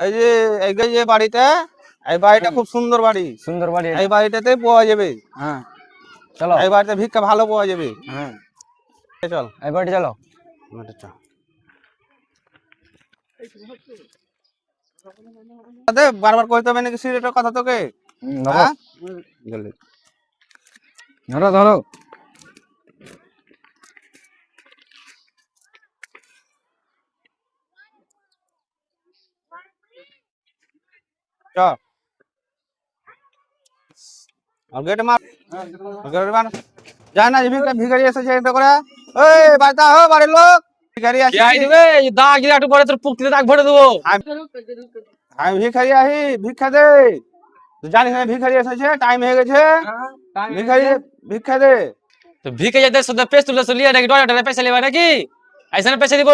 এই যে এই যে বাড়িটা, এই বাড়িটা খুব সুন্দর বাড়ি। সুন্দর বাড়ি। এই বাড়িটাতে পাওয়া যাবে। হ্যাঁ চলো, এই বাড়িতে ভিক্ষা ভালো পাওয়া যাবে। হ্যাঁ চল এই বাড়ি চলো। বারবার কইতে হবে নাকি সিগারেটের কথা তোকে? হ্যাঁ ধরো ধরো। চল গেট মার, গেট মার। যায় না যে ভিখারি এসেছে এটা করে। ওই বাড়িতে হো, বাড়ির লোক ভিখারি আছে। কি আই দিবে দাগ গিলা একটু পরে তোর পুকতে দাগ ভরে দেবো। আমি ভিখারি আহি, ভিক্ষা দে। তুই জানিস না ভিখারি এসেছে, টাইম হয়ে গেছে। ভিখারি ভিক্ষা দে। তো ভিকে যেতে শুধু পেছ তুলে চলিয়ে নাকি ডলার পয়সা লিবা নাকি? আইসা পয়সা দিব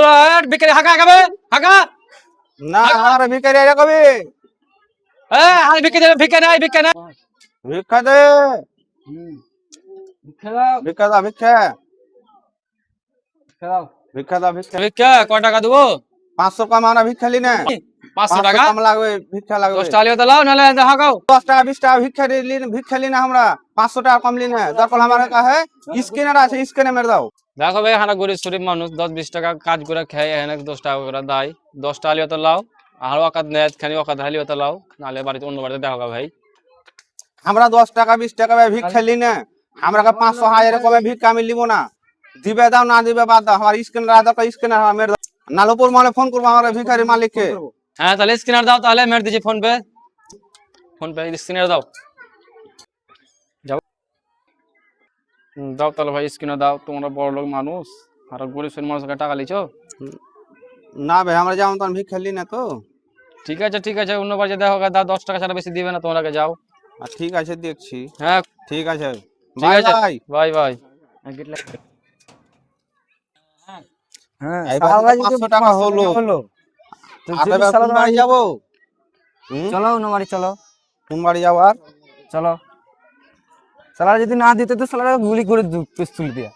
ভিকে হাকা খাবে হাকা। না আমার ভিখারি আইরা কবি আর ভিকে দেবে, ভিকে নাই ভিকে নাই। ভিক্ষা দে। ভিক্ষা দাও, ভিক্ষা ভিক্ষা দাও, ভিক্ষা। ভিক্ষা কয় টাকা দেবো? 500 কম আমরা ভিক্ষা লি না। 500 টাকা কম লাগবে, ভিক্ষা লাগবে। 10 টাকা লাও নালে হাকাও। 10 টাকা 20 টাকা ভিক্ষা লি না আমরা। 500 টাকা কম লি না। দরকার हमारे का है স্ক্যানার আছে, স্ক্যানে মেরে দাও। দেখো ভাই হানা গরিব শরীফ মানুষ 10-20 টাকা কাজ করে খায়, এখানে 10 টাকা করে দেয়। 10 টাকা লিও তো লাও, আর ওকাত নেয় খানি ওকাত হালিও তো লাও, নালে বাড়িতে অন্য বাড়িতে দেখো ভাই। আমরা 10 টাকা 20 টাকা ভিক্ষা লি না। আমরা 500 1000 কমে ভিক্ষা আমি লিবো না। দিবে দাও, না দিবে বাদ দাও। আমার স্ক্যানার দাও, স্ক্যানার মেরে দাও। নালপুর মানে ফোন করবো আমার ভিখারি মালিককে। হ্যাঁ তাহলে স্ক্যানার দাও, তাহলে মেরে দিছি ফোন পে স্ক্যানার দাও। যাও দাও তাহলে ভাই স্ক্যানার দাও। তোমরা বড় লোক মানুষ আর গরিব শ্রেণীর মানুষকে টাকা লিছো। না ভাই আমরা যেমন তখন ভিক্ষা লি না তো। ঠিক আছে অন্য বাড়িতে দেখো দাও, 10 টাকা ছাড়া বেশি দিবে না তোমরা, যাও। ঠিক আছে দেখছি। হ্যাঁ ঠিক আছে, ঠিক আছে বাই বাই। হ্যাঁ 500 টাকা হলো। কোন বাড়ি যাবো? চলো অন্য বাড়ি চলো। কোন বাড়ি যাবো আর? চলো সালা যদি না দিতে তো সালা গুলি করে পিস্তল দিয়ে।